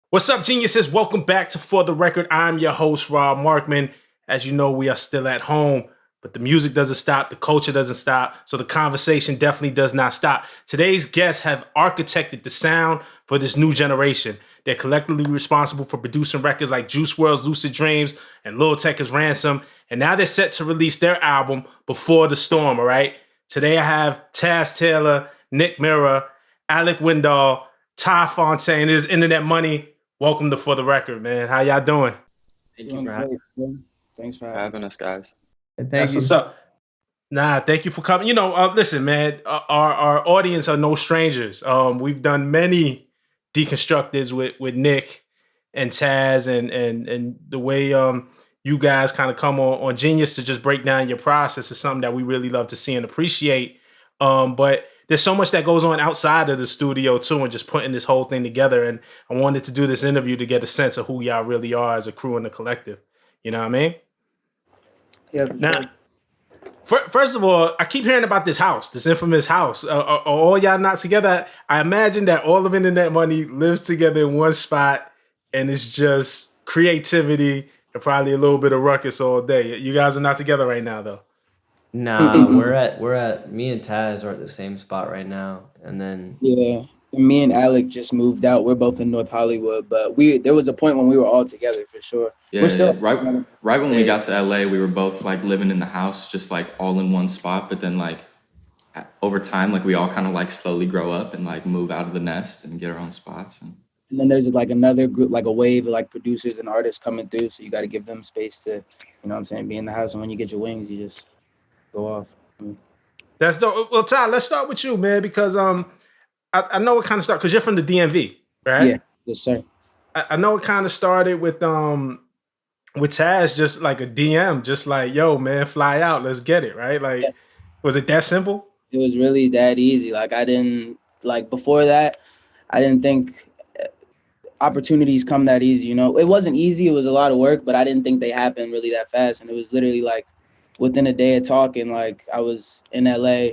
What's up, geniuses? Welcome back to For the Record. I'm your host, Rob Markman. As you know, we are still at home, but the music doesn't stop, the culture doesn't stop, so the conversation definitely does not stop. Today's guests have architected the sound for this new generation. They're collectively responsible for producing records like Juice WRLD's Lucid Dreams and Lil Tecca's Ransom, and now they're set to release their album Before the Storm, all right? Today I have Taz Taylor, Mira, Alec Wigdahl TyFontaine. Is Internet Money. Welcome to For the Record, man. How y'all doing? Thank you for Thanks for having us, guys. Thank you. What's up. Nah, thank you for coming. Listen, man, our audience are no strangers. We've done many deconstructors with Nick and Taz, and the way you guys kind of come on Genius to just break down your process is something that we really love to see and appreciate. But there's so much that goes on outside of the studio too, and just putting this whole thing together. And I wanted to do this interview to get a sense of who y'all really are as a crew and a collective. You know what I mean? Yeah. Now, first of all, I keep hearing about this house, this infamous house. Are all y'all not together? I imagine that all of Internet Money lives together in one spot, and it's just creativity and probably a little bit of ruckus all day. You guys are not together right now, though. Nah, we're at me and Taz are at the same spot right now, and then me and Alec just moved out. We're both in North Hollywood, but there was a point when we were all together for sure. Right when we got to LA, we were both like living in the house, just like all in one spot. But then like over time, like we all kind of like slowly grow up and like move out of the nest and get our own spots. And then there's like another group, like a wave of like producers and artists coming through. So you got to give them space to, be in the house. And when you get your wings, you just go off. That's dope. Well, Ty, let's start with you, man, because I know it kind of started because you're from the DMV, right? Yeah, yes, sir. I know it kind of started with Taz, just like a DM, just like, yo, man, fly out, let's get it, right? Like, Was it that simple? It was really that easy. Before that, I didn't think opportunities come that easy, It wasn't easy, it was a lot of work, but I didn't think they happened really that fast. And it was literally like within a day of talking, like I was in LA.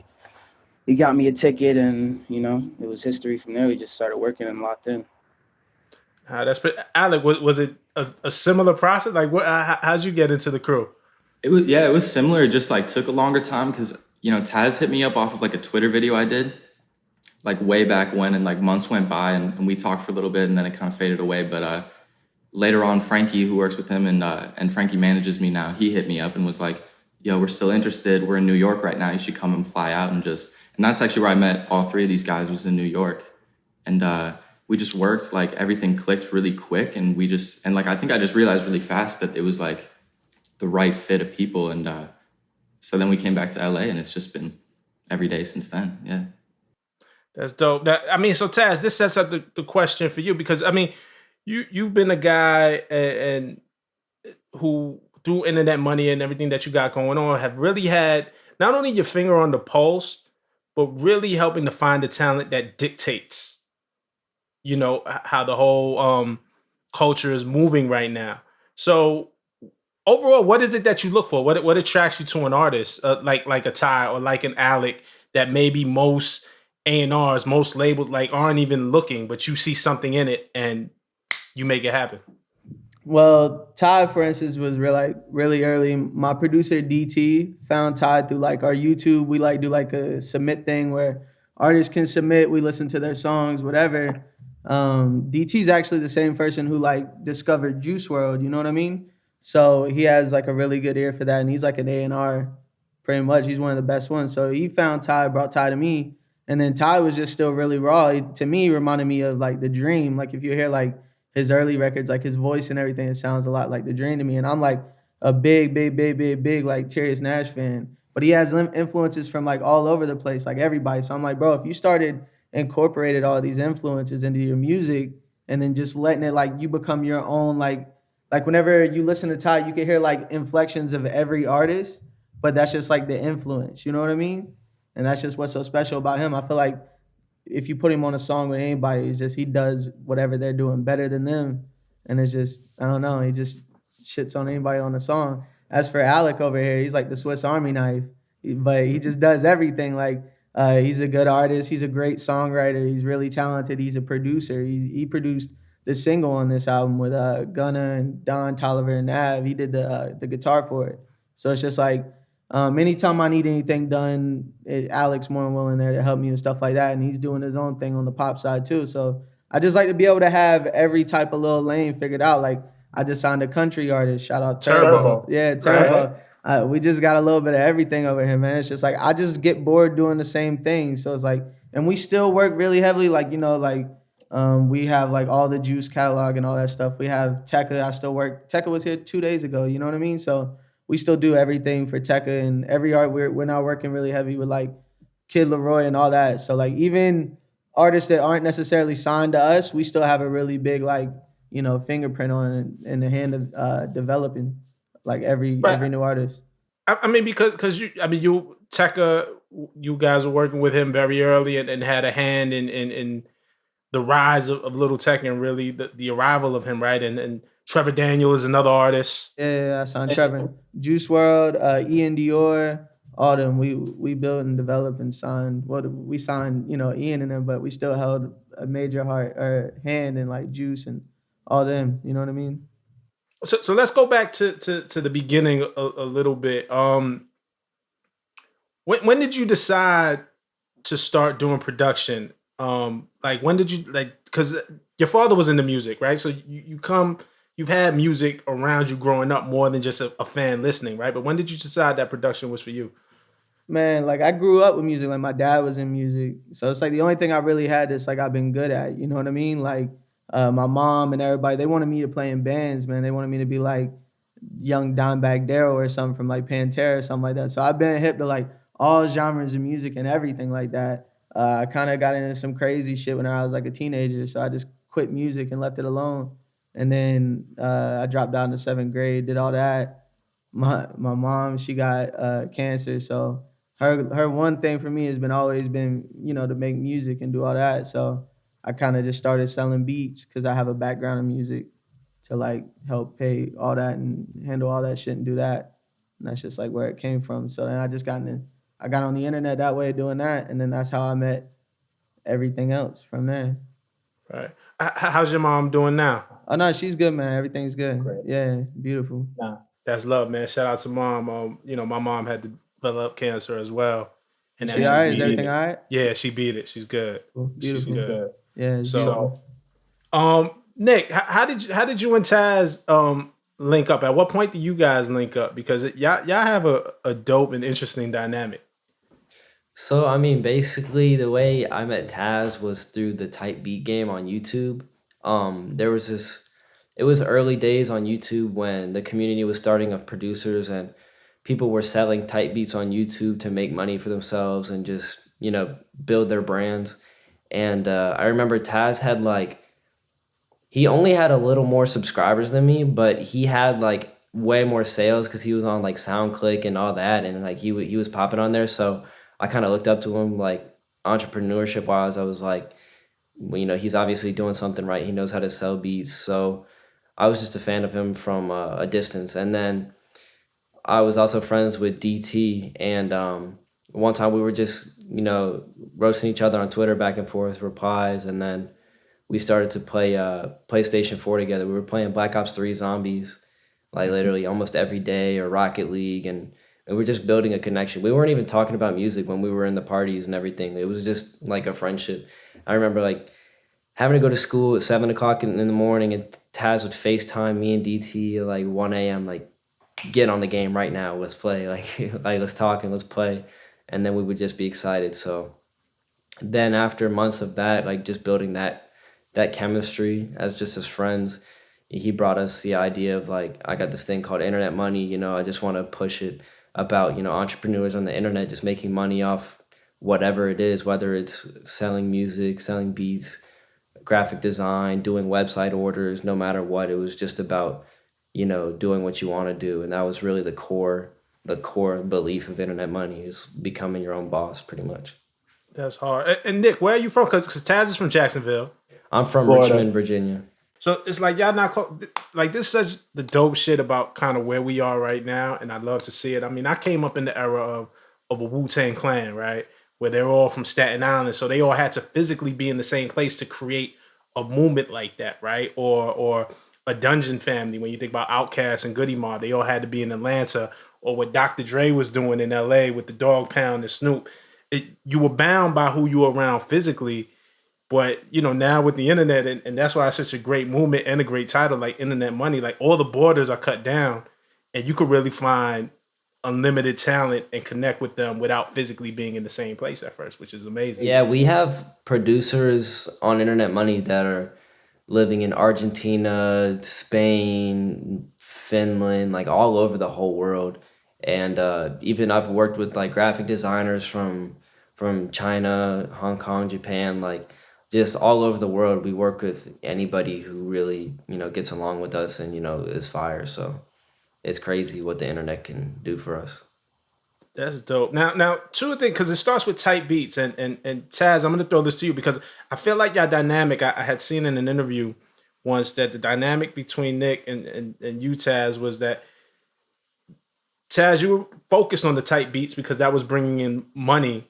He got me a ticket, and it was history from there. We just started working and locked in. Alec, was it a similar process? Like, how'd you get into the crew? It was similar. It just like took a longer time because Taz hit me up off of like a Twitter video I did like way back when, and like months went by, and we talked for a little bit, and then it kind of faded away. But later on, Frankie, who works with him and Frankie manages me now, he hit me up and was like, yo, we're still interested. We're in New York right now. You should come and fly out. And that's actually where I met all three of these guys, was in New York. And we just worked, like everything clicked really quick. And I think I just realized really fast that it was like the right fit of people. And so then we came back to LA, and it's just been every day since then. Yeah. That's dope. So Taz, this sets up the question for you, because you've been a guy and who, through Internet Money and everything that you got going on, have really had not only your finger on the pulse, but really helping to find the talent that dictates, how the whole culture is moving right now. So overall, what is it that you look for? What attracts you to an artist like a Ty or like an Alec that maybe most A&Rs, most labels like aren't even looking, but you see something in it and you make it happen? Well, Ty, for instance, was really early. My producer DT found Ty through like our YouTube. We do like a submit thing where artists can submit. We listen to their songs, whatever. DT's actually the same person who like discovered Juice WRLD. You know what I mean? So he has like a really good ear for that, and he's like an A&R, pretty much. He's one of the best ones. So he found Ty, brought Ty to me, and then Ty was just still really raw. To me, reminded me of like The Dream. Like if you hear like his early records, like his voice and everything, it sounds a lot like The Dream to me. And I'm like a big like Terrence Nash fan. But he has influences from like all over the place, like everybody. So I'm like, bro, if you started incorporated all these influences into your music and then just letting it like you become your own, like whenever you listen to Ty, you can hear like inflections of every artist, but that's just like the influence, you know what I mean? And that's just what's so special about him. I feel like if you put him on a song with anybody, it's just he does whatever they're doing better than them. And it's just, I don't know, he just shits on anybody on the song. As for Alec over here, he's like the Swiss Army knife, but he just does everything. Like he's a good artist. He's a great songwriter. He's really talented. He's a producer. He produced the single on this album with Gunna and Don Toliver and Nav. He did the guitar for it. So it's just like anytime I need anything done, Alex more than willing there to help me and stuff like that. And he's doing his own thing on the pop side too. So I just like to be able to have every type of little lane figured out. Like I just signed a country artist. Shout out Turbo. Yeah, Turbo. Right. We just got a little bit of everything over here, man. It's just like I just get bored doing the same thing. So it's like, and we still work really heavily. Like, you know, like we have like all the Juice catalog and all that stuff. We have Tecca. I still work. Tecca was here 2 days ago. You know what I mean? So we still do everything for Tecca, and every art we're now working really heavy with like Kid Leroy and all that. So like even artists that aren't necessarily signed to us, we still have a really big like, you know, fingerprint on in the hand of developing like every new artist. I mean, because you Tecca, you guys were working with him very early and had a hand in the rise of Lil Tecca and really the arrival of him, right? And Trevor Daniel is another artist. Yeah, I signed Trevor. Juice WRLD, Ian Dior, all them. We built and developed and signed. Well, we signed, you know, Ian and them, but we still held a major hand in like Juice and all them. You know what I mean? So let's go back to the beginning a little bit. When did you decide to start doing production? Like when did you because your father was into music, right? So you've had music around you growing up more than just a fan listening, right? But when did you decide that production was for you? Man, like I grew up with music. Like my dad was in music, so it's like the only thing I really had is like I've been good at. You know what I mean? Like my mom and everybody, they wanted me to play in bands, man. They wanted me to be like young Dimebag Darrell or something from like Pantera or something like that. So I've been hip to like all genres of music and everything like that. I kind of got into some crazy shit when I was like a teenager, so I just quit music and left it alone. And then I dropped out in the 7th grade, did all that. My mom, she got cancer, so her one thing for me has always been, you know, to make music and do all that. So I kind of just started selling beats because I have a background in music to like help pay all that and handle all that shit and do that. And that's just like where it came from. So then I got on the internet that way doing that, and then that's how I met everything else from there. Right. How's your mom doing now? Oh no, she's good, man. Everything's good. Great. Yeah, beautiful. Nah. That's love, man. Shout out to mom. You know, my mom had to develop cancer as well. And She all right? Is everything all right? Yeah, she beat it. She's good. Cool. Beautiful. She's good. Yeah. So, Nick, how did you and Taz link up? At what point do you guys link up? Because y'all have a dope and interesting dynamic. So, I mean, basically the way I met Taz was through the Type Beat game on YouTube. There was it was early days on YouTube when the community was starting of producers and people were selling type beats on YouTube to make money for themselves and just, you know, build their brands. And I remember Taz had he only had a little more subscribers than me, but he had like way more sales because he was on like SoundClick and all that. And like he was popping on there. So I kind of looked up to him like entrepreneurship wise. I was like, well, you know, he's obviously doing something right. He knows how to sell beats. So I was just a fan of him from a distance. And then I was also friends with DT. And one time we were just, you know, roasting each other on Twitter back and forth, replies. And then we started to play PlayStation 4 together. We were playing Black Ops 3 Zombies, like literally almost every day, or Rocket League. And we were just building a connection. We weren't even talking about music when we were in the parties and everything. It was just like a friendship. I remember like having to go to school at 7 o'clock in the morning, and Taz would FaceTime me and DT at like 1 a.m. like, get on the game right now. Let's play. Like let's talk and let's play. And then we would just be excited. So then after months of that, like just building that chemistry as just as friends, he brought us the idea of like, I got this thing called Internet Money. You know, I just want to push it about, you know, entrepreneurs on the internet just making money off whatever it is, whether it's selling music, selling beats, graphic design, doing website orders, no matter what. It was just about, you know, doing what you want to do. And that was really the core belief of Internet Money, is becoming your own boss pretty much. That's hard. And Nick, where are you from? Because Taz is from Jacksonville. I'm from Florida. Richmond, Virginia. So it's like y'all not close. Like this is such the dope shit about kind of where we are right now, and I'd love to see it. I mean, I came up in the era of a Wu-Tang Clan, right, where they're all from Staten Island, so they all had to physically be in the same place to create a movement like that, right? Or a Dungeon Family. When you think about Outkast and Goody Mob, they all had to be in Atlanta. Or what Dr. Dre was doing in LA with the Dog Pound and Snoop. You were bound by who you were around physically. But now with the internet, and that's why it's such a great movement and a great title, like Internet Money, like all the borders are cut down, and you could really find unlimited talent and connect with them without physically being in the same place at first, which is amazing. Yeah, we have producers on Internet Money that are living in Argentina, Spain, Finland, like all over the whole world. And even I've worked with like graphic designers from China, Hong Kong, Japan, like just all over the world. We work with anybody who really, gets along with us and, is fire. So it's crazy what the internet can do for us. That's dope. Now, two things, because it starts with tight beats, and Taz, I'm gonna throw this to you because I feel like your dynamic. I had seen in an interview once that the dynamic between Nick and you, Taz, was that Taz, you were focused on the tight beats because that was bringing in money,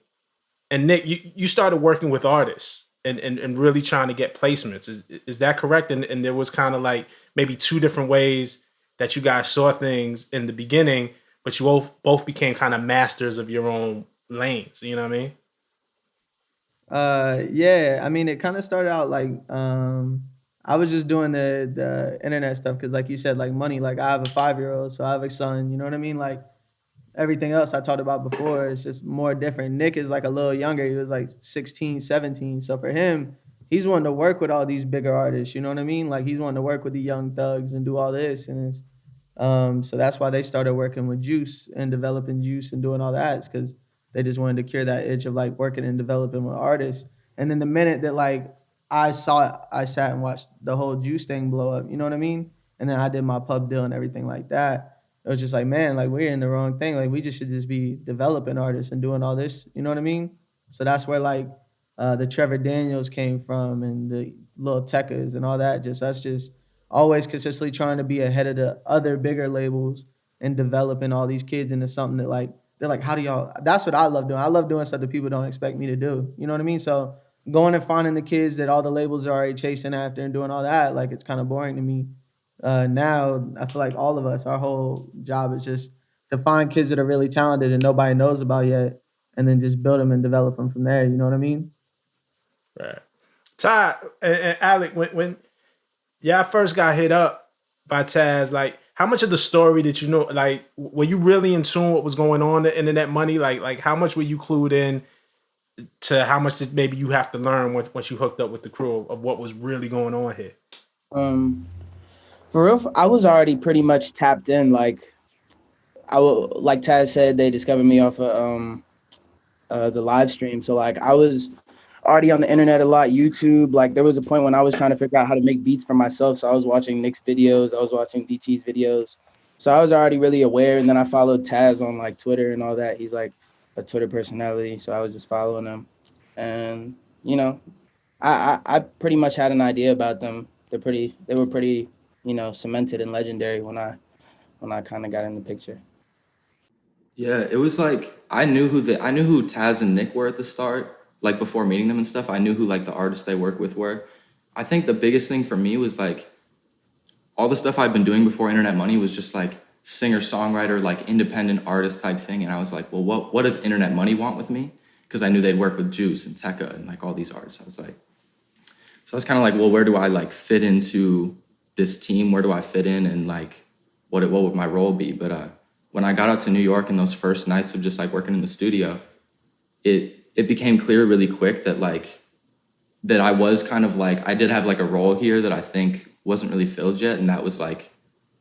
and Nick, you started working with artists and really trying to get placements. Is that correct? And there was kind of like maybe two different ways that you guys saw things in the beginning, but you both became kind of masters of your own lanes. You know what I mean? Yeah, I mean, it kind of started out like I was just doing the internet stuff because, like you said, like money. Like I have a 5-year-old, so I have a son. You know what I mean? Like everything else I talked about before is just more different. Nick is like a little younger. He was like 16, 17. So for him, he's wanting to work with all these bigger artists. You know what I mean? Like he's wanting to work with the Young Thugs and do all this, and it's so that's why they started working with Juice and developing Juice and doing all that, because they just wanted to cure that itch of like working and developing with artists. And then the minute that like I sat and watched the whole Juice thing blow up, you know what I mean? And then I did my pub deal and everything like that. It was just like, man, like we're in the wrong thing. Like we just should just be developing artists and doing all this, you know what I mean? So that's where like the Trevor Daniels came from and the Lil Teccas and all that. Just us just always consistently trying to be ahead of the other bigger labels and developing all these kids into something that like, they're like, how do y'all, that's what I love doing. I love doing stuff that people don't expect me to do. You know what I mean? So going and finding the kids that all the labels are already chasing after and doing all that, like it's kind of boring to me. Now I feel like all of us, our whole job is just to find kids that are really talented and nobody knows about yet, and then just build them and develop them from there. You know what I mean? Right. Ty and Alec, when y'all first got hit up by Taz, like how much of the story did you know? Like, were you really in tune with what was going on in the Internet Money? Like how much were you clued in to how much did maybe you have to learn once you hooked up with the crew of what was really going on here? For real, I was already pretty much tapped in. Like like Taz said, they discovered me off of the live stream. So like I was already on the internet a lot, YouTube. Like there was a point when I was trying to figure out how to make beats for myself. So I was watching Nick's videos, I was watching DT's videos. So I was already really aware. And then I followed Taz on like Twitter and all that. He's like a Twitter personality. So I was just following him. And, you know, I pretty much had an idea about them. They were pretty, you know, cemented and legendary when I kind of got in the picture. Yeah, it was like I knew who Taz and Nick were at the start, like before meeting them and stuff. I knew who like the artists they work with were. I think the biggest thing for me was like all the stuff I'd been doing before Internet Money was just like singer-songwriter, like independent artist type thing. And I was like, well, what does Internet Money want with me? Because I knew they'd work with Juice and Tecca and like all these artists. I was kind of like, well, where do I like fit into this team? Where do I fit in? And like, what would my role be? But when I got out to New York and those first nights of just like working in the studio, it became clear really quick that like, that I was kind of like, I did have like a role here that I think wasn't really filled yet. And that was like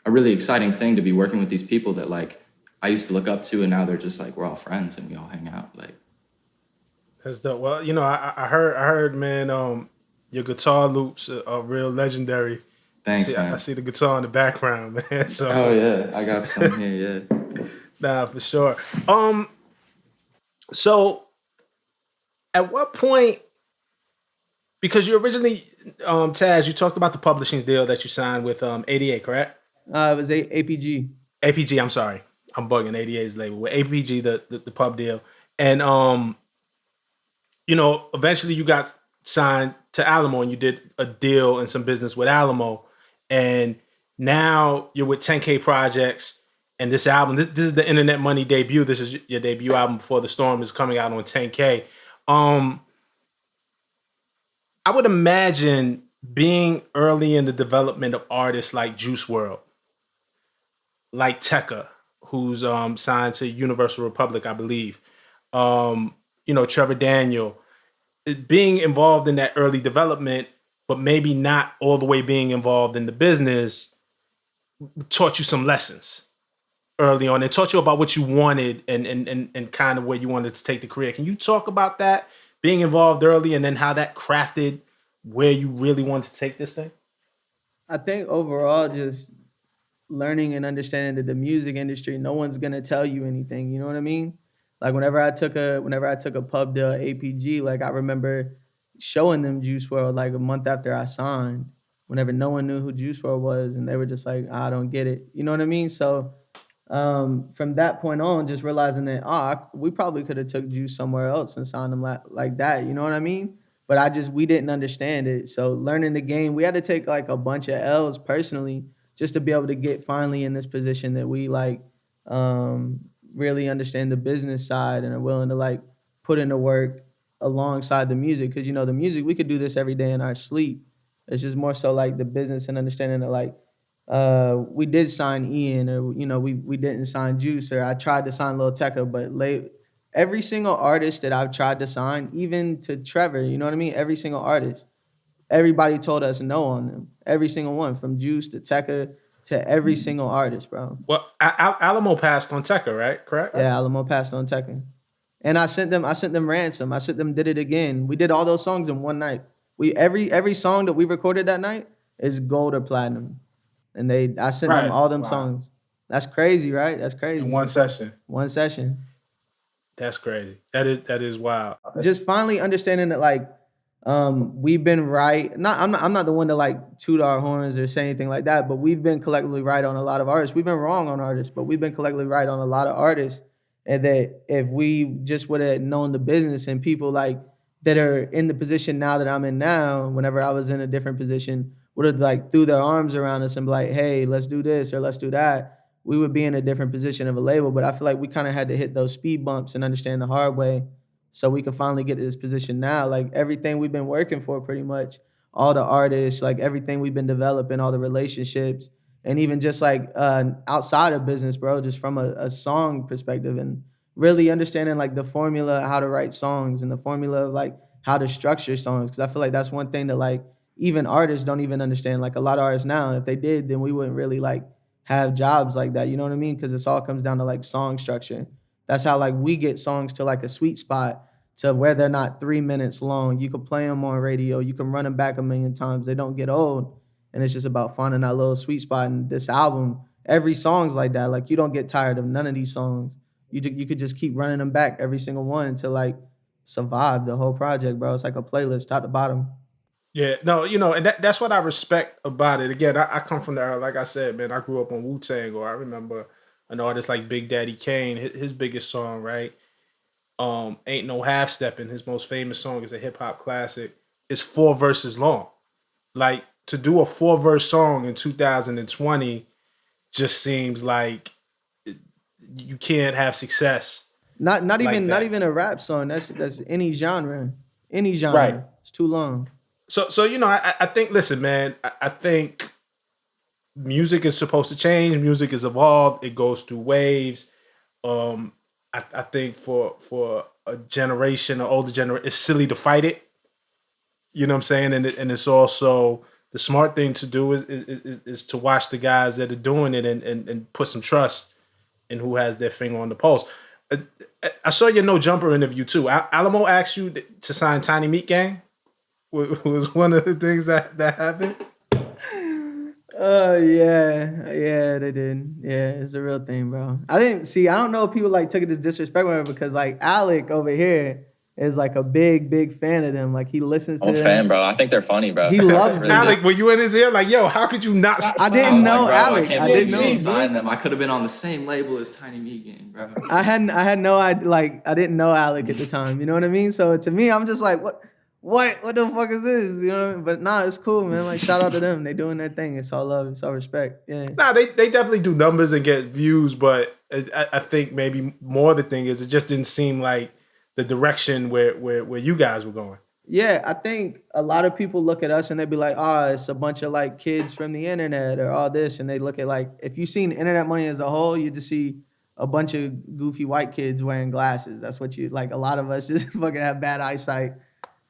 a really exciting thing to be working with these people that like I used to look up to, and now they're just like, we're all friends and we all hang out. Like, that's dope. Well, you know, I heard, man, your guitar loops are real legendary. Thanks, man. I see the guitar in the background, man. So, oh yeah, I got some here. Yeah. Nah, for sure. So at what point? Because you originally, Taz, you talked about the publishing deal that you signed with 88, correct? It was APG. APG. I'm sorry, I'm bugging 88's label with APG, the pub deal, and you know, eventually you got signed to Alamo and you did a deal and some business with Alamo, and now you're with 10K Projects, and this album, this is the Internet Money debut. This is your debut album before the Storm is coming out on 10K. I would imagine being early in the development of artists like Juice WRLD, like Tecca, who's signed to Universal Republic, I believe. Trevor Daniel, being involved in that early development, but maybe not all the way being involved in the business, taught you some lessons early on and taught you about what you wanted and kind of where you wanted to take the career. Can you talk about that, being involved early, and then how that crafted where you really wanted to take this thing? I think overall, just learning and understanding that the music industry, no one's gonna tell you anything. You know what I mean? Like whenever I took a pub deal at APG, like I remember showing them Juice WRLD like a month after I signed, whenever no one knew who Juice WRLD was, and they were just like, I don't get it. You know what I mean? So from that point on, just realizing that we probably could have took Juice somewhere else and signed him like that. You know what I mean? But we didn't understand it. So learning the game, we had to take like a bunch of L's personally just to be able to get finally in this position that we like really understand the business side and are willing to like put in the work alongside the music. Because the music, we could do this every day in our sleep. It's just more so like the business and understanding that like we did sign Ian, or we didn't sign Juice, or I tried to sign Lil Tecca, but every single artist that I've tried to sign, even to Trevor, you know what I mean? Every single artist, everybody told us no on them. Every single one, from Juice to Tecca to every single artist, bro. Well, Alamo passed on Tecca, right? Correct? Yeah, Alamo passed on Tecca. And I sent them Ransom. I sent them Did It Again. We did all those songs in one night. Every song that we recorded that night is gold or platinum. And I sent them all them songs. That's crazy, right? That's crazy. In one session. One session. That's crazy. That is wild. Just finally understanding that like we've been right. I'm not the one to like toot our horns or say anything like that, but we've been collectively right on a lot of artists. We've been wrong on artists, but we've been collectively right on a lot of artists. And that if we just would have known the business and people like that are in the position now that I'm in now, whenever I was in a different position, would have like threw their arms around us and be like, hey, let's do this or let's do that, we would be in a different position of a label. But I feel like we kind of had to hit those speed bumps and understand the hard way so we could finally get to this position now. Like everything we've been working for pretty much, all the artists, like everything we've been developing, all the relationships, and even just like outside of business, bro, just from a song perspective and really understanding like the formula, how to write songs and the formula of like how to structure songs. Cause I feel like that's one thing that like even artists don't even understand. Like a lot of artists now, and if they did, then we wouldn't really like have jobs like that. You know what I mean? Cause it's all comes down to like song structure. That's how like we get songs to like a sweet spot to where they're not 3 minutes long. You can play them on radio. You can run them back a million times. They don't get old. And it's just about finding that little sweet spot. And this album, every song's like that. Like you don't get tired of none of these songs. You could just keep running them back, every single one, until like survive the whole project, bro. It's like a playlist, top to bottom. Yeah, no, and that's what I respect about it. Again, I come from there, like I said, man, I grew up on Wu-Tang, or I remember an artist like Big Daddy Kane, his biggest song, right? Ain't No Half Steppin', his most famous song, is a hip hop classic. It's 4 verses long. Like to do a 4-verse song in 2020 just seems like you can't have success. Not like even that. not even a rap song. That's any genre. Any genre. Right. It's too long. So I think, listen, man, I think music is supposed to change. Music is evolved. It goes through waves. I think for a generation, an older generation, it's silly to fight it. You know what I'm saying? And it's also the smart thing to do is to watch the guys that are doing it and put some trust in who has their finger on the pulse. I saw your No Jumper interview too. Alamo asked you to sign Tiny Meat Gang. Was one of the things that happened. Yeah, they did. Yeah, it's a real thing, bro. I don't know if people like took it as disrespect, because like Alec over here is like a big fan of them. Like he listens to them. I'm a fan, bro. I think they're funny, bro. He loves really them. Alec, were you in his ear? Like, yo, how could you not? I didn't know Alec. I can't I believe didn't you know. signed them. I could have been on the same label as Tiny Meat Gang, bro. I didn't know Alec at the time. You know what I mean? So to me, I'm just like, what the fuck is this? You know, but nah, it's cool, man. Like shout out to them. They doing their thing. It's all love. It's all respect. Yeah. Nah, they definitely do numbers and get views, but I think maybe more the thing is it just didn't seem like the direction where you guys were going. Yeah, I think a lot of people look at us and they be like, it's a bunch of like kids from the internet or all this. And they look at like, if you seen internet money as a whole, you just see a bunch of goofy white kids wearing glasses. That's what you like. A lot of us just fucking have bad eyesight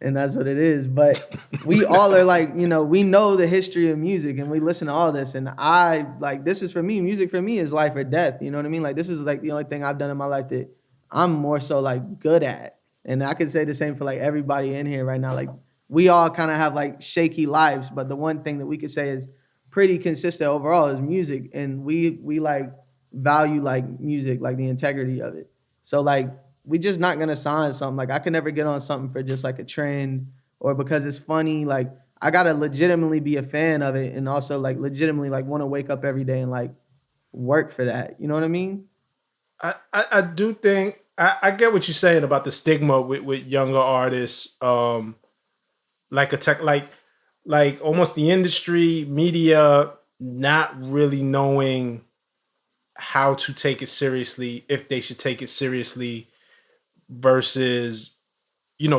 and that's what it is. But we all are like, you know, we know the history of music and we listen to all this. And I like, this is for me, music for me is life or death. You know what I mean? Like this is like the only thing I've done in my life that I'm more so like good at. And I could say the same for like everybody in here right now. Like we all kind of have like shaky lives, but the one thing that we could say is pretty consistent overall is music. And we like value like music, like the integrity of it. So like we just not gonna sign something. Like I could never get on something for just like a trend or because it's funny. Like I gotta legitimately be a fan of it and also like legitimately like want to wake up every day and like work for that. You know what I mean? I do think I get what you're saying about the stigma with younger artists, like a tech, like almost the industry, media, not really knowing how to take it seriously, if they should take it seriously, versus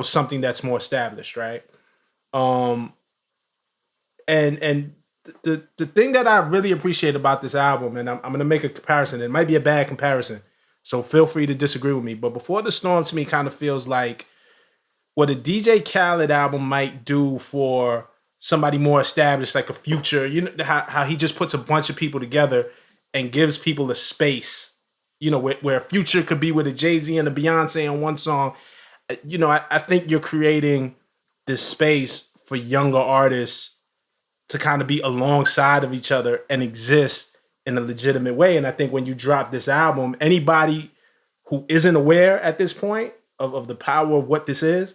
something that's more established, right? And the thing that I really appreciate about this album, and I'm gonna make a comparison. It might be a bad comparison, so feel free to disagree with me. But Before the Storm to me kind of feels like what a DJ Khaled album might do for somebody more established, like a Future. You know how he just puts a bunch of people together and gives people a space. Where Future could be with a Jay-Z and a Beyonce on one song. I think you're creating this space for younger artists to kind of be alongside of each other and exist in a legitimate way. And I think when you drop this album, anybody who isn't aware at this point of the power of what this is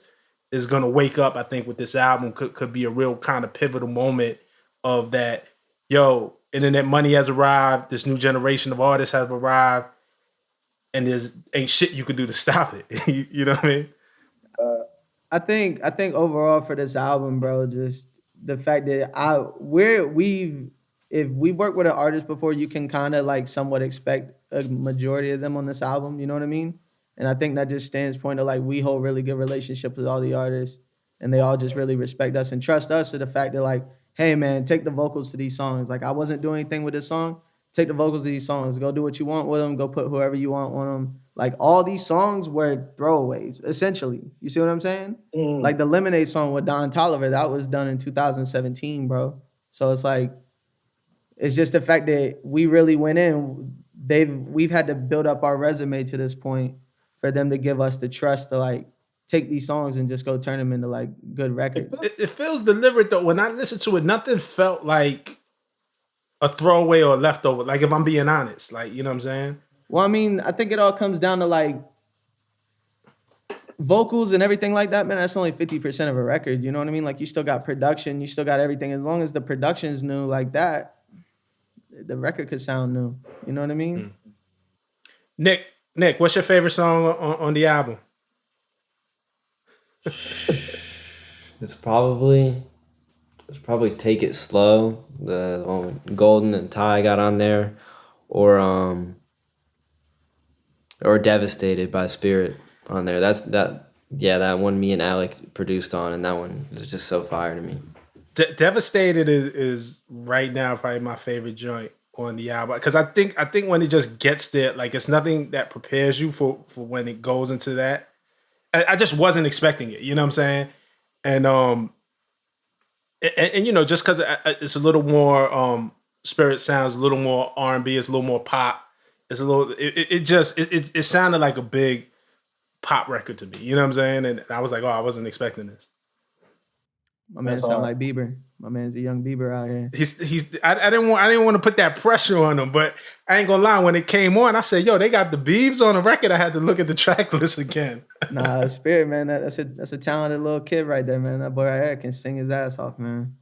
going to wake up. I think with this album could be a real kind of pivotal moment of that, internet money has arrived, this new generation of artists have arrived, and there's ain't shit you could do to stop it. You know what I mean? I think overall for this album, bro, just the fact that if we work with an artist before, you can kind of like somewhat expect a majority of them on this album. You know what I mean? And I think that just stands point of like we hold really good relationships with all the artists, and they all just really respect us and trust us to the fact that like, hey man, take the vocals to these songs. Like I wasn't doing anything with this song. Take the vocals to these songs. Go do what you want with them. Go put whoever you want on them. Like all these songs were throwaways, essentially. You see what I'm saying? Like the Lemonade song with Don Toliver, that was done in 2017, bro. So it's like, it's just the fact that we really went in. We've had to build up our resume to this point for them to give us the trust to like take these songs and just go turn them into like good records. It feels deliberate though. When I listened to it, nothing felt like a throwaway or a leftover. Like if I'm being honest, like, you know what I'm saying? Well, I mean, I think it all comes down to like vocals and everything like that, man. That's only 50% of a record. You know what I mean? Like you still got production, you still got everything. As long as the production's new like that, the record could sound new. You know what I mean? Nick, what's your favorite song on the album? It's probably Take It Slow, the one with Golden and Ty got on there, or Devastated by Spirit on there. That one me and Alec produced on, and that one is just so fire to me. Devastated is right now probably my favorite joint on the album, because I think when it just gets there, like it's nothing that prepares you for when it goes into that. I just wasn't expecting it, you know what I'm saying? And just because it's a little more Spirit sounds a little more R&B, it's a little more pop. It's a little it sounded like a big pop record to me, you know what I'm saying? And I was like, I wasn't expecting this. My man sound like Bieber. My man's a young Bieber out here. I didn't want to put that pressure on him, but I ain't gonna lie, when it came on, I said, they got the Biebs on the record. I had to look at the track list again. Nah, Spirit, man, that's a talented little kid right there, man. That boy right here can sing his ass off, man.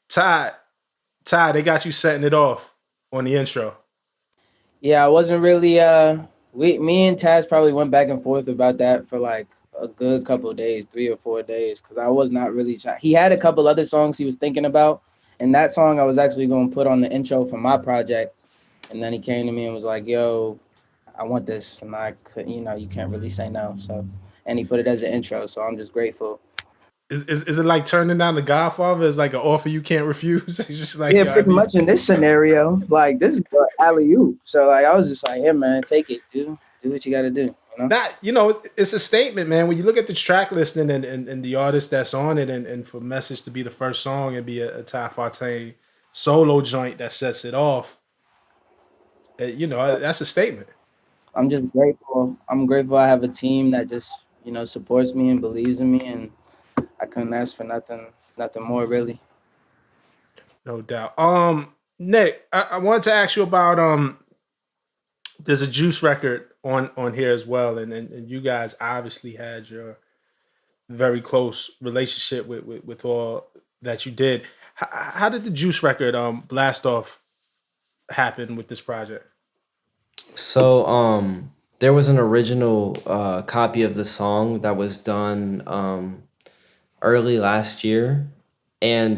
Ty, they got you setting it off on the intro. Yeah, I wasn't really me and Taz probably went back and forth about that for like a good couple of days, 3 or 4 days, because I was not really he had a couple other songs he was thinking about, and that song I was actually going to put on the intro for my project, and then he came to me and was like, yo, I want this, and I could, you can't really say no, so, and he put it as an intro, so I'm just grateful. Is it like turning down The Godfather? It's like an offer you can't refuse. It's just like, Yeah, pretty much in this scenario, like this is alley-oop. So like I was just like, yeah, man, take it, dude. Do what you got to do. It's a statement, man. When you look at the track listing and the artist that's on it, and for Message to be the first song and be a TyFontaine solo joint that sets it off, that's a statement. I'm just grateful. I'm grateful I have a team that just supports me and believes in me, and I couldn't ask for nothing more, really. No doubt. Nick, I wanted to ask you about there's a Juice record on here as well, and you guys obviously had your very close relationship with all that you did. How did the Juice record Blastoff happen with this project? So there was an original copy of the song that was done early last year, and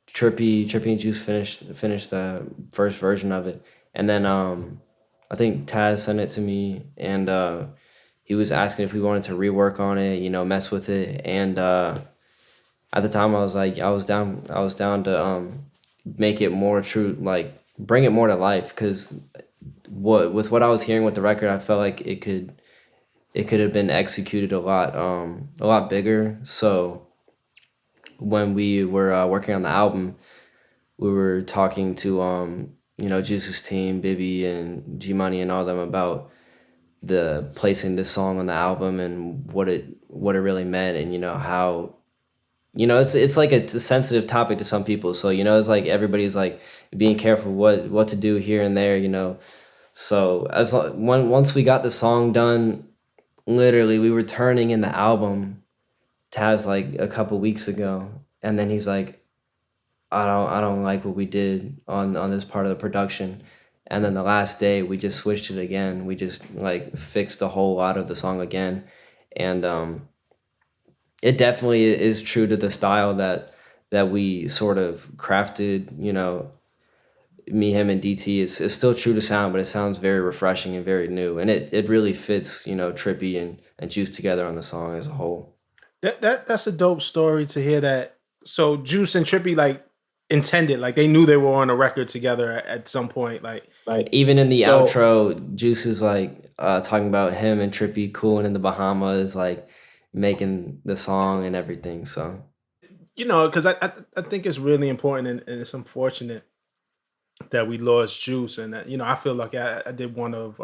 Trippie and Juice finished the first version of it, and then I think Taz sent it to me, and he was asking if we wanted to rework on it, mess with it, and at the time I was like, I was down to make it more true, like bring it more to life, because what I was hearing with the record, I felt like it could have been executed a lot bigger. So when we were working on the album, we were talking to Juice's team, Bibby and G Money and all them about the placing this song on the album and what it really meant, and how it's like it's a sensitive topic to some people, so it's like everybody's like being careful what to do here and there, so once we got the song done, literally we were turning in the album, Taz, like a couple weeks ago, and then he's like, I don't like what we did on this part of the production. And then the last day we just switched it again. We just like fixed a whole lot of the song again. And it definitely is true to the style that we sort of crafted, me, him, and DT. It's still true to sound, but it sounds very refreshing and very new. And it really fits, Trippie and Juice together on the song as a whole. That's a dope story to hear that. So Juice and Trippie like intended, like they knew they were on a record together at some point, like even in the outro, Juice is like talking about him and Trippie cooling in the Bahamas, like making the song and everything. So because I think it's really important, and it's unfortunate that we lost Juice, and that, I feel like I did one of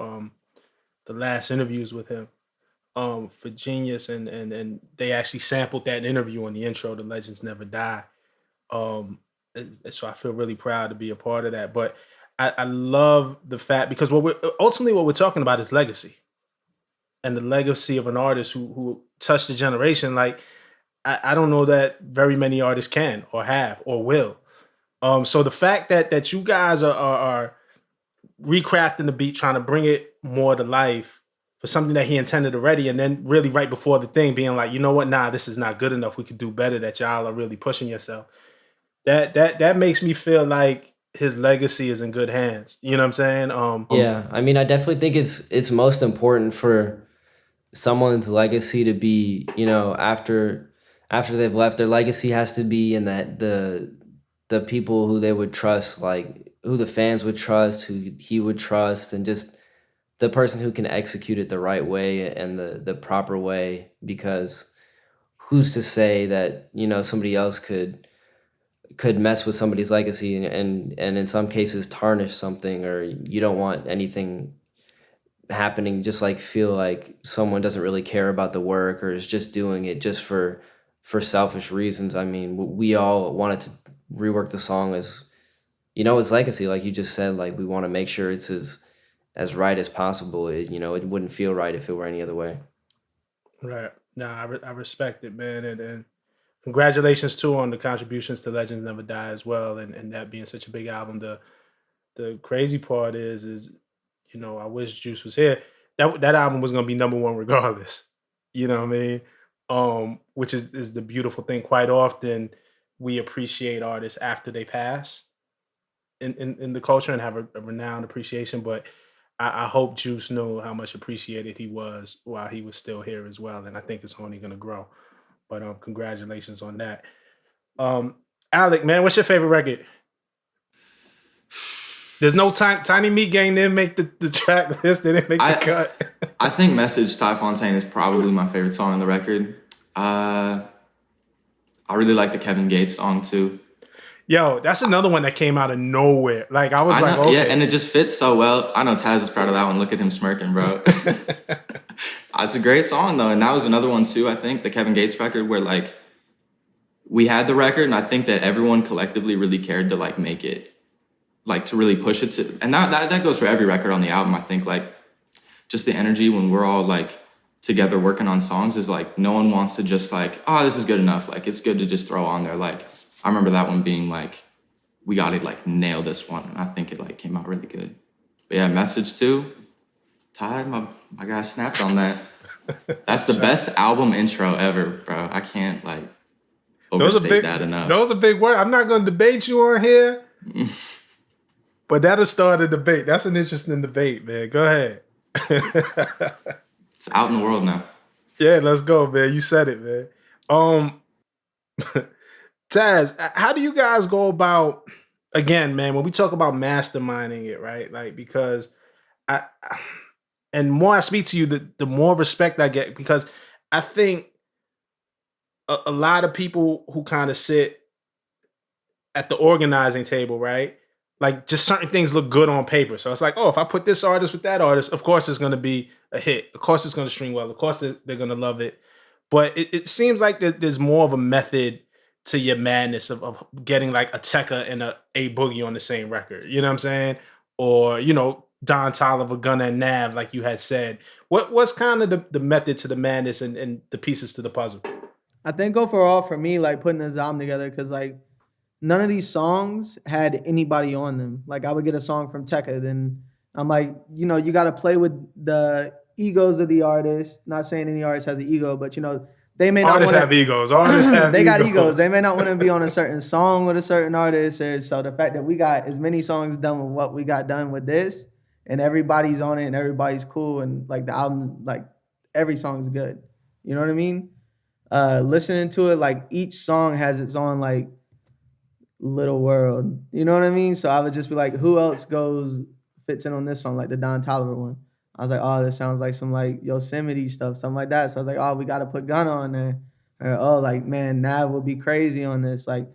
the last interviews with him for Genius, and they actually sampled that interview on the intro, "The Legends Never Die." So I feel really proud to be a part of that. But I love the fact, because what we're talking about is legacy, and the legacy of an artist who touched a generation. Like I don't know that very many artists can or have or will. So the fact that you guys are recrafting the beat, trying to bring it more to life for something that he intended already, and then really right before the thing being like, you know what, nah, this is not good enough. We could do better. That y'all are really pushing yourself. That makes me feel like his legacy is in good hands. You know what I'm saying? Yeah, I mean, I definitely think it's most important for someone's legacy to be, after they've left, their legacy has to be in that the people who they would trust, like who the fans would trust, who he would trust, and just the person who can execute it the right way and the proper way. Because who's to say that somebody else could mess with somebody's legacy and in some cases tarnish something, or you don't want anything happening, just like feel like someone doesn't really care about the work or is just doing it just for selfish reasons. I mean, we all wanted to rework the song as its legacy, like you just said. Like we want to make sure it's as right as possible. It wouldn't feel right if it were any other way. Right. Nah, I respect it, man, and congratulations too on the contributions to Legends Never Die as well, and that being such a big album. The crazy part is I wish Juice was here. That album was gonna be #1 regardless. You know what I mean? Which is the beautiful thing. Quite often, we appreciate artists after they pass in the culture and have a renowned appreciation. But I hope Juice knew how much appreciated he was while he was still here as well. And I think it's only going to grow. But congratulations on that. Alec, man, what's your favorite record? There's no Tiny Meat Gang didn't make the track list. They didn't make the cut. I think Message TyFontaine is probably my favorite song on the record. I really like the Kevin Gates song too. Yo, that's another one that came out of nowhere. Like I was like, know, okay. Yeah, and it just fits so well. I know Taz is proud of that one. Look at him smirking, bro. It's a great song though, and that was another one too. I think the Kevin Gates record where like we had the record, and I think that everyone collectively really cared to like make it. Like to really push it to, and that goes for every record on the album. I think like just the energy when we're all like together working on songs is like no one wants to just like, oh, this is good enough. Like it's good to just throw on there. Like I remember that one being like, we got to like nail this one, and I think it like came out really good. But yeah, Message too. Ty, my guy snapped on that. That's the best album intro ever, bro. I can't like overstate that enough. That was a big word. I'm not going to debate you on here. But that'll start a debate. That's an interesting debate, man. Go ahead. It's out in the world now. Yeah, let's go, man. You said it, man. Taz, how do you guys go about, again, man, when we talk about masterminding it, right? Like, because and more I speak to you, the more respect I get, because I think a lot of people who kind of sit at the organizing table, right? Like just certain things look good on paper. So it's like, oh, if I put this artist with that artist, of course it's going to be a hit. Of course it's going to stream well. Of course they're going to love it. But it seems like there's more of a method to your madness of getting like a Tecca and a Boogie on the same record. You know what I'm saying? Or, you know, Don Toliver, Gunna, and Nav, like you had said. What's kind of the method to the madness and the pieces to the puzzle? I think overall for me, like putting this album together, because like none of these songs had anybody on them. Like I would get a song from Tecca, then I'm like, you know, you got to play with the egos of the artist. Not saying any artist has an ego, but you know, they may not have egos. Artists have they got egos. They may not want to be on a certain song with a certain artist. Or so the fact that we got as many songs done with what we got done with this, and everybody's on it and everybody's cool, and like the album, like every song's good. You know what I mean? Listening to it, like each song has its own like little world. You know what I mean? So I would just be like, who else fits in on this song? Like the Don Toliver one. I was like, oh, this sounds like some like Yosemite stuff, something like that. So I was like, oh, we got to put Gunna on there. Or, oh, like, man, Nav would be crazy on this. Like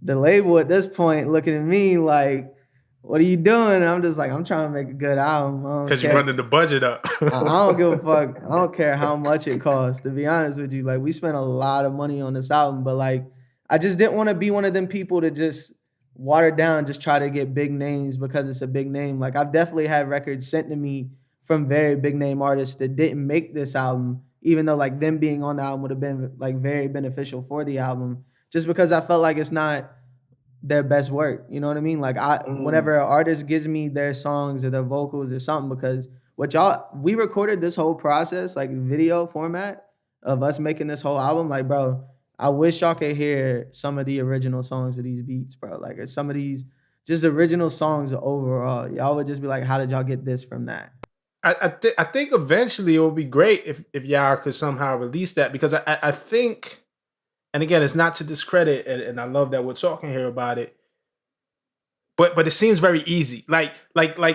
the label at this point looking at me like, what are you doing? And I'm just like, I'm trying to make a good album. Because you're running the budget up. I don't give a fuck. I don't care how much it costs, to be honest with you. Like we spent a lot of money on this album, but like, I just didn't want to be one of them people to just water down, just try to get big names because it's a big name. Like I've definitely had records sent to me from very big name artists that didn't make this album, even though like them being on the album would have been like very beneficial for the album, just because I felt like it's not their best work. You know what I mean? Like whenever an artist gives me their songs or their vocals or something, because we recorded this whole process, like video format of us making this whole album. Like, bro, I wish y'all could hear some of the original songs of these beats, bro. Like some of these just original songs overall. Y'all would just be like, how did y'all get this from that? I think eventually it would be great if y'all could somehow release that, because I think, and again, it's not to discredit, and I love that we're talking here about it, but it seems very easy. Like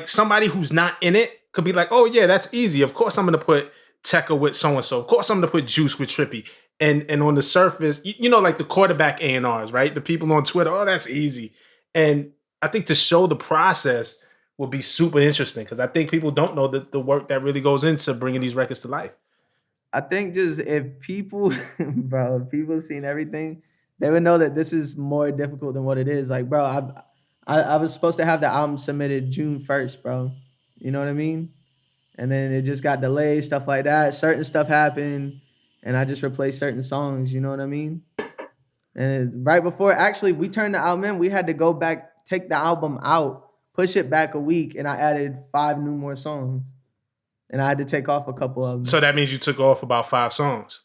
somebody who's not in it could be like, oh yeah, that's easy. Of course I'm going to put Tecca with so-and-so. Of course I'm going to put Juice with Trippie. And on the surface, you know, like the quarterback A&Rs, right? The people on Twitter, oh, that's easy. And I think to show the process will be super interesting, because I think people don't know the work that really goes into bringing these records to life. I think just if people, bro, if people have seen everything, they would know that this is more difficult than what it is. Like, bro, I was supposed to have the album submitted June 1st, bro. You know what I mean? And then it just got delayed, stuff like that. Certain stuff happened. And I just replaced certain songs, you know what I mean? And right before, actually, we turned the album in, we had to go back, take the album out, push it back a week, and I added 5 new more songs. and I had to take off a couple of them. So that means you took off about 5 songs.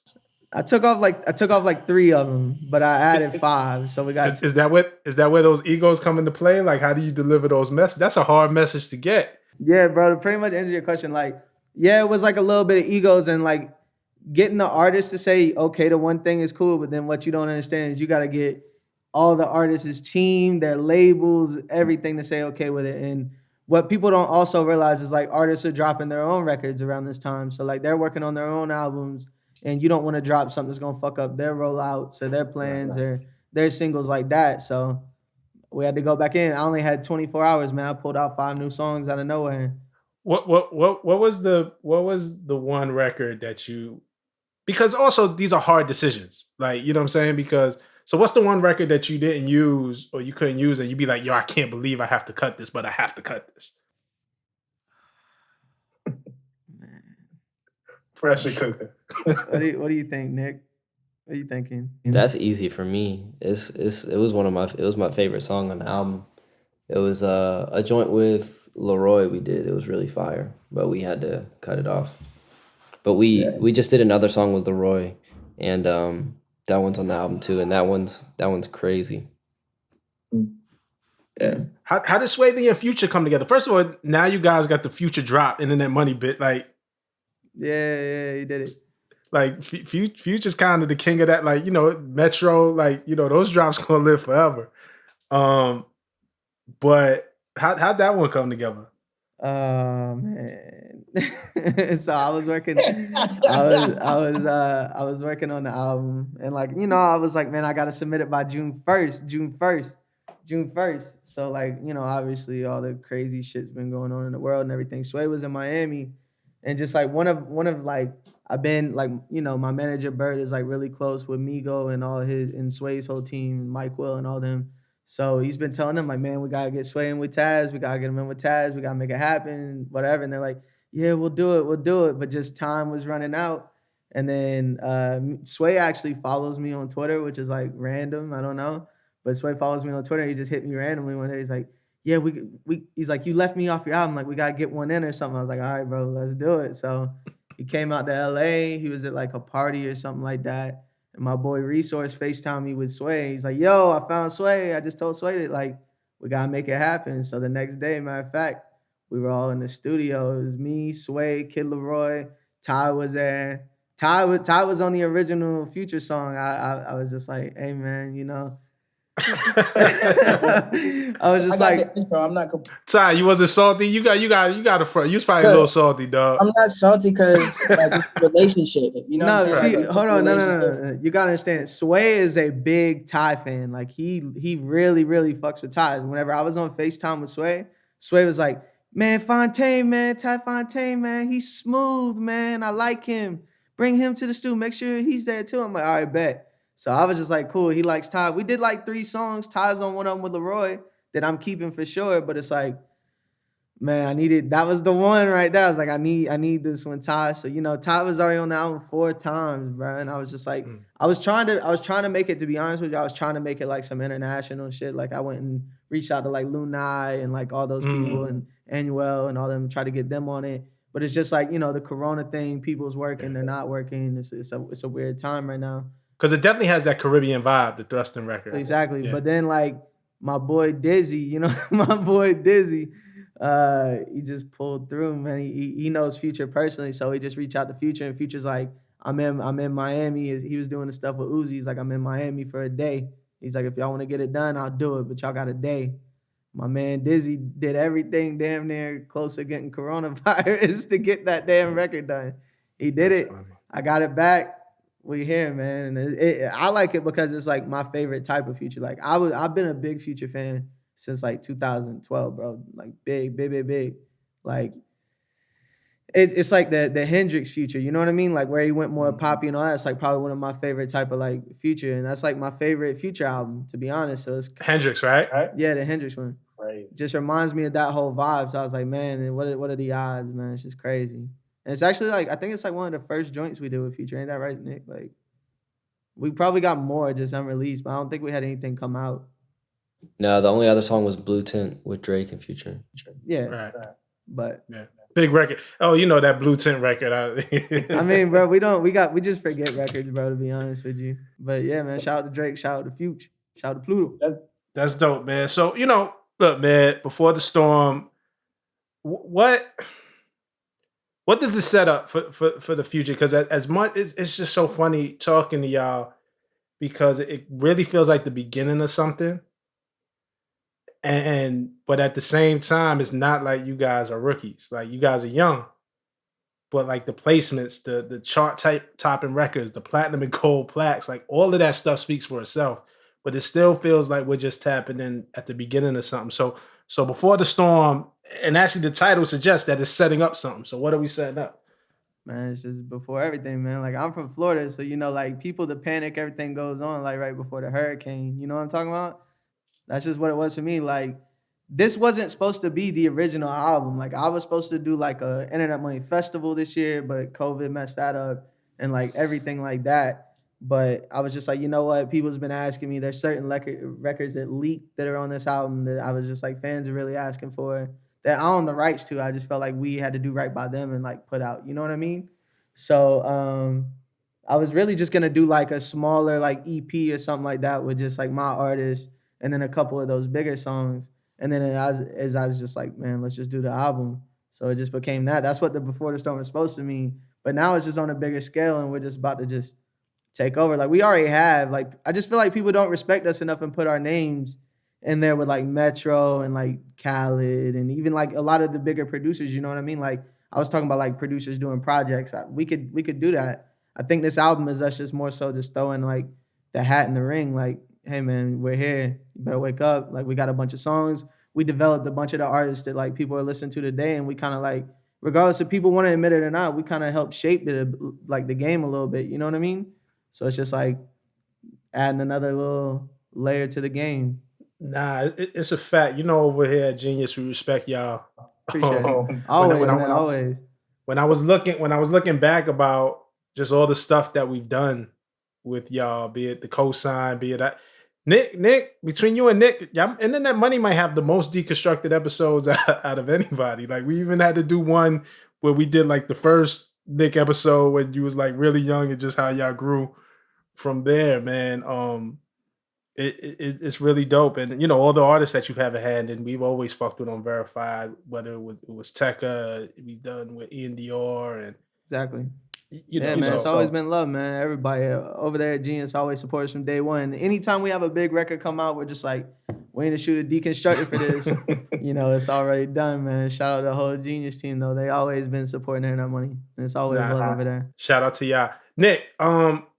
I took off like 3 of them, but I added 5. So we got. Is that where those egos come into play? Like, how do you deliver those messages? That's a hard message to get. Yeah, bro. To pretty much answer your question, like, yeah, it was like a little bit of egos and like getting the artist to say, okay, the one thing is cool, but then what you don't understand is you got to get all the artists' team, their labels, everything to say okay with it. And what people don't also realize is like artists are dropping their own records around this time. So like they're working on their own albums, and you don't want to drop something that's gonna fuck up their rollouts or their plans or their singles like that. So we had to go back in. I only had 24 hours, man. I pulled out 5 new songs out of nowhere. What was the one record that you, because also these are hard decisions. Like, you know what I'm saying? Because so what's the one record that you didn't use or you couldn't use and you'd be like, yo, I can't believe I have to cut this, but I have to cut this. Pressure cooker. What do you think, Nick? What are you thinking? That's easy for me. It was my favorite song on the album. It was a joint with Leroy we did. It was really fire, but we had to cut it off. But we just did another song with Leroy, and that one's on the album too, and that one's crazy. Yeah. How did Sway and Future come together? First of all, now you guys got the Future drop Internet Money bit. Like, yeah, he did it. Like Future's kind of the king of that. Like, you know, Metro. Like, you know, those drops gonna live forever. But how'd that one come together? Oh man. So I was working I was working on the album, and like, you know, I was like, man, I gotta submit it by June 1st. So like, you know, obviously all the crazy shit's been going on in the world and everything. Sway was in Miami, and just like one of like, I've been like, you know, my manager Bird is like really close with Migo and Sway's whole team, Mike Will and all them. So he's been telling them like, man, we gotta get Sway in with Taz, we gotta get him in with Taz, we gotta make it happen, whatever. And they're like, yeah, we'll do it. But just time was running out. And then Sway actually follows me on Twitter, which is like random, I don't know. But Sway follows me on Twitter. He just hit me randomly one day. He's like, yeah, he's like, you left me off your album, like we gotta get one in or something. I was like, all right, bro, let's do it. So he came out to LA. He was at like a party or something like that. And my boy Resource FaceTimed me with Sway. He's like, yo, I found Sway. I just told Sway that like we gotta make it happen. So the next day, matter of fact, we were all in the studio. It was me, Sway, Kid Leroy, Ty was there. Ty was on the original Future song. I was just like, hey man, you know. I was just like, I'm not. Ty, you wasn't salty. You got a front. You was probably a little salty, dog. I'm not salty because like it's a relationship. You know. No, what I'm saying? see, Like, hold on, no. You gotta understand. Sway is a big Ty fan. Like he really fucks with Ty. Whenever I was on FaceTime with Sway was like, man, Fontaine, man, TyFontaine, man, he's smooth, man. I like him. Bring him to the studio. Make sure he's there too. I'm like, all right, bet. So I was just like, cool, he likes Ty. We did like 3 songs. Ty's on one of them with Leroy that I'm keeping for sure. But it's like, man, that was the one right there. I was like, I need this one, Ty. So, you know, Ty was already on the album 4 times, bro. And I was just like, I was trying to make it, to be honest with you, I was trying to make it like some international shit. Like I went and reached out to like Lunai and like all those people and Anuel and all them, try to get them on it. But it's just like, you know, the Corona thing, people's working, they're not working. It's a weird time right now. Because it definitely has that Caribbean vibe, the Thrusting record. Exactly. Yeah. But then like my boy Dizzy, you know, he just pulled through, man. He knows Future personally, so he just reached out to Future, and Future's like, I'm in Miami. He was doing the stuff with Uzi. He's like, I'm in Miami for a day. He's like, if y'all want to get it done, I'll do it, but y'all got a day. My man Dizzy did everything damn near close to getting coronavirus to get that damn record done. He did it. I got it back. We here, man. And I like it because it's like my favorite type of Future. Like I've been a big Future fan since like 2012, bro. Like big. Like it's like the Hendrix Future, you know what I mean? Like where he went more poppy and all that. It's like probably one of my favorite type of like Future, and that's like my favorite Future album, to be honest. So it's Hendrix, right? Yeah, the Hendrix one. Right. Just reminds me of that whole vibe. So I was like, man, what are the odds, man? It's just crazy. And it's actually like, I think it's like one of the first joints we did with Future. Ain't that right, Nick? Like we probably got more just unreleased, but I don't think we had anything come out. No, the only other song was Blue Tint with Drake and Future. Yeah. Right. But Yeah. Big record. Oh, you know that Blue Tint record. I mean, bro, we just forget records, bro, to be honest with you. But yeah, man, shout out to Drake, shout out to Future, shout out to Pluto. That's dope, man. So, look, man, before the storm, what does it set up for the future? Because as much, it's just so funny talking to y'all because it really feels like the beginning of something. But at the same time, it's not like you guys are rookies. Like you guys are young, but like the placements, the chart topping records, the platinum and gold plaques, like all of that stuff speaks for itself. But it still feels like we're just tapping in at the beginning of something. So before the storm, and actually the title suggests that it's setting up something. So what are we setting up? Man, it's just before everything, man. Like I'm from Florida, so like people, the panic, everything goes on like right before the hurricane. You know what I'm talking about? That's just what it was for me. Like this wasn't supposed to be the original album. Like I was supposed to do like a Internet Money Festival this year, but COVID messed that up and like everything like that. But I was just like, you know what? People's been asking me. There's certain records that leaked that are on this album that I was just like fans are really asking for that I own the rights to. I just felt like we had to do right by them and like put out. You know what I mean? So I was really just gonna do like a smaller like EP or something like that with just like my artists and then a couple of those bigger songs. And then as I was just like, man, let's just do the album. So it just became that. That's what the Before the Storm was supposed to mean. But now it's just on a bigger scale and we're just about to just take over. Like we already have. Like I just feel like people don't respect us enough and put our names in there with like Metro and like Khaled and even like a lot of the bigger producers, you know what I mean? Like I was talking about like producers doing projects. We could do that. I think this album is us just more so just throwing like the hat in the ring. Like, hey man, we're here. You better wake up. Like we got a bunch of songs. We developed a bunch of the artists that like people are listening to today, and we kind of like, regardless if people want to admit it or not, we kind of helped shape like the game a little bit. You know what I mean? So it's just like adding another little layer to the game. Nah, it's a fact. Over here at Genius, we respect y'all. Appreciate it. Always, man, always. When I was looking back about just all the stuff that we've done with y'all, be it the cosign, be it that. Nick, between you and Nick, Internet Money might have the most deconstructed episodes out of anybody. Like we even had to do one where we did like the first Nick episode when you was like really young and just how y'all grew from there, man. It's really dope, and all the artists that you haven't had, and we've always fucked with on Verified, whether it was Tecca, we've done with Ian Dior, and exactly. Man, it's always been love, man. Everybody over there at Genius always supports from day one. Anytime we have a big record come out, we're just like, we need to shoot a deconstructed for this. It's already done, man. Shout out to the whole Genius team, though. They always been supporting Internet Money, and it's always love over there. Shout out to y'all, Nick.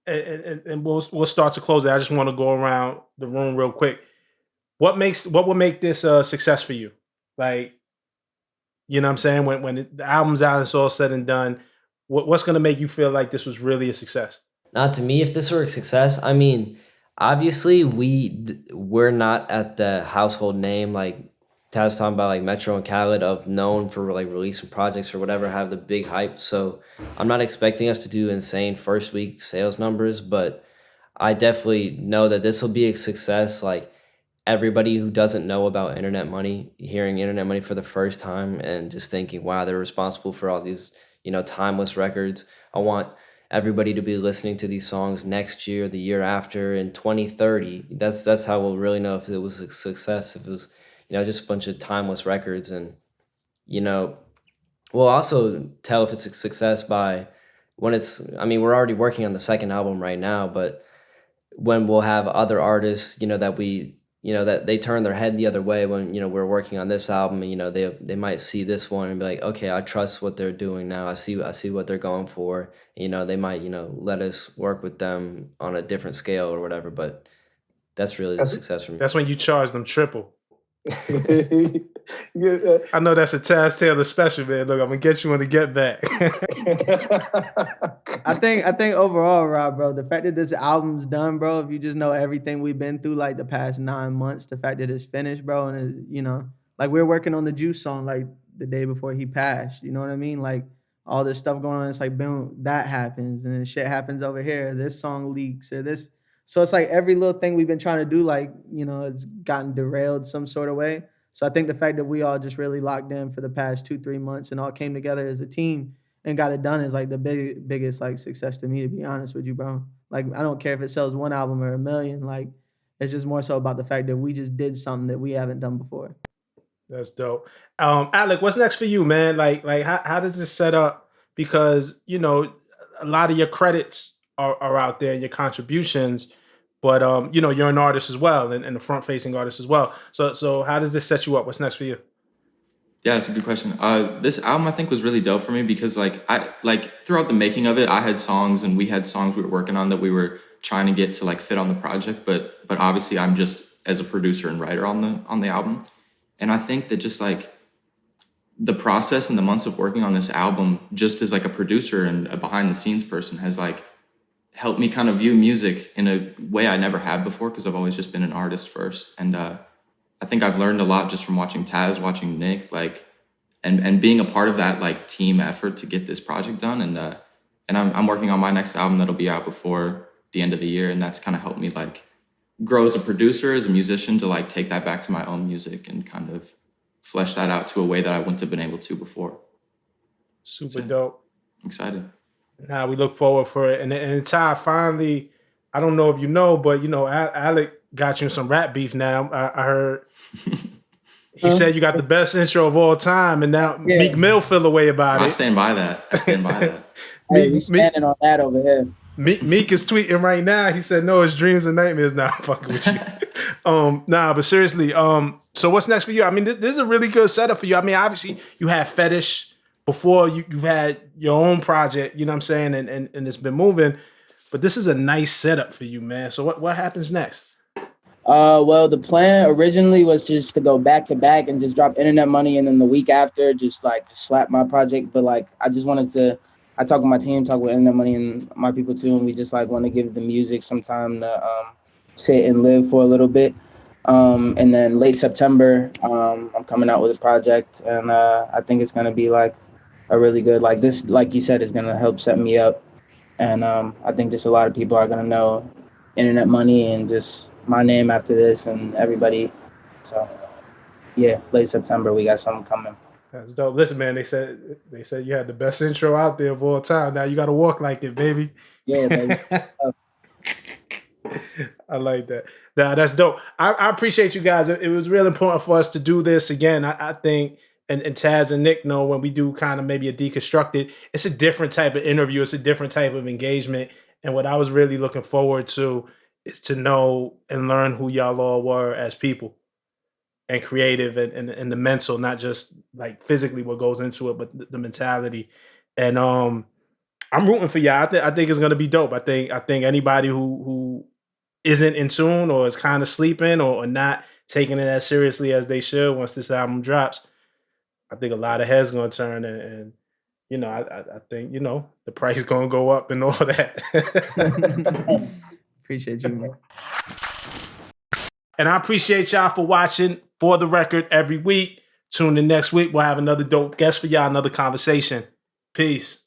And we'll start to close it. I just want to go around the room real quick. What would make this a success for you? Like, you know what I'm saying? When the album's out and it's all said and done, what's going to make you feel like this was really a success? Not to me, if this were a success, I mean, obviously we're not at the household name like Taz talking about like Metro and Khaled of known for like releasing projects or whatever, have the big hype. So I'm not expecting us to do insane first week sales numbers, but I definitely know that this will be a success. Like everybody who doesn't know about Internet Money, hearing Internet Money for the first time and just thinking, wow, they're responsible for all these, timeless records. I want everybody to be listening to these songs next year, the year after, in 2030. That's how we'll really know if it was a success, if it was, just a bunch of timeless records. And, we'll also tell if it's a success by when we're already working on the second album right now, but when we'll have other artists, that they turn their head the other way when, we're working on this album and, they might see this one and be like, okay, I trust what they're doing now. I see what they're going for. They might, let us work with them on a different scale or whatever, but that's really the success for me. That's when you charge them triple. I know that's a Taz Taylor special, man. Look, I'm gonna get you on the get back. I think overall, Rob, bro, the fact that this album's done, bro, if you just know everything we've been through like the past 9 months, the fact that it's finished, bro, and like we're working on the Juice song like the day before he passed. You know what I mean? Like all this stuff going on, it's like boom, that happens, and then shit happens over here. This song leaks or this. So it's like every little thing we've been trying to do, like, it's gotten derailed some sort of way. So I think the fact that we all just really locked in for the past 2-3 months and all came together as a team and got it done is like the biggest like success to me, to be honest with you, bro. Like I don't care if it sells 1 album or 1,000,000. Like it's just more so about the fact that we just did something that we haven't done before. That's dope. Alec, what's next for you, man? Like how does this set up? Because, you know, a lot of your credits are out there, your contributions, but you know, you're an artist as well and a front-facing artist as well. So how does this set you up? What's next for you? Yeah, that's a good question. This album I think was really dope for me because I throughout the making of it, I had songs and we had songs we were working on that we were trying to get to like fit on the project, but obviously I'm just as a producer and writer on the album. And I think that just like the process and the months of working on this album, just as like a producer and a behind the scenes person, has like helped me kind of view music in a way I never had before because I've always just been an artist first. And I think I've learned a lot just from watching Taz, watching Nick, like, and being a part of that like team effort to get this project done. And I'm working on my next album that'll be out before the end of the year, and that's kind of helped me like grow as a producer, as a musician, to like take that back to my own music and kind of flesh that out to a way that I wouldn't have been able to before. Super dope. Excited. Now we look forward for it. And Ty, finally, I don't know if you know, but you know, Alec got you in some rap beef now. I heard he said you got the best intro of all time, and now Meek Mill feel a way about it. I stand by that. Hey, we standing on that over here. Meek is tweeting right now. He said, "No, it's dreams and nightmares." Now I'm fucking with you. Nah, but seriously. So what's next for you? I mean, this is a really good setup for you. I mean, obviously you had Fetish before. You've had your own project. You know what I'm saying? And it's been moving. But this is a nice setup for you, man. So what happens next? Well, the plan originally was just to go back to back and just drop Internet Money, and then the week after just slap my project. But like I just wanted to. I talk with my team, talk with Internet Money and my people too, and we just like want to give the music some time to sit and live for a little bit. And then late September, I'm coming out with a project, and I think it's gonna be like a really good, like this, like you said, is gonna help set me up. And I think just a lot of people are gonna know Internet Money and just my name after this and everybody. So yeah, late September, we got something coming. That's dope. Listen, man, they said you had the best intro out there of all time. Now you got to walk like it, baby. Yeah, baby. I like that. Nah, that's dope. I appreciate you guys. It was really important for us to do this again. I think, and Taz and Nick know when we do kind of maybe a deconstructed, it's a different type of interview. It's a different type of engagement. And what I was really looking forward to is to know and learn who y'all all were as people. And creative and the mental, not just like physically what goes into it, but the mentality. And I'm rooting for y'all. I think it's gonna be dope. I think anybody who isn't in tune or is kind of sleeping or not taking it as seriously as they should once this album drops, I think a lot of heads gonna turn and you know, I think, you know, the price is gonna go up and all that. Appreciate you, man. And I appreciate y'all for watching For the Record every week. Tune in next week. We'll have another dope guest for y'all, another conversation. Peace.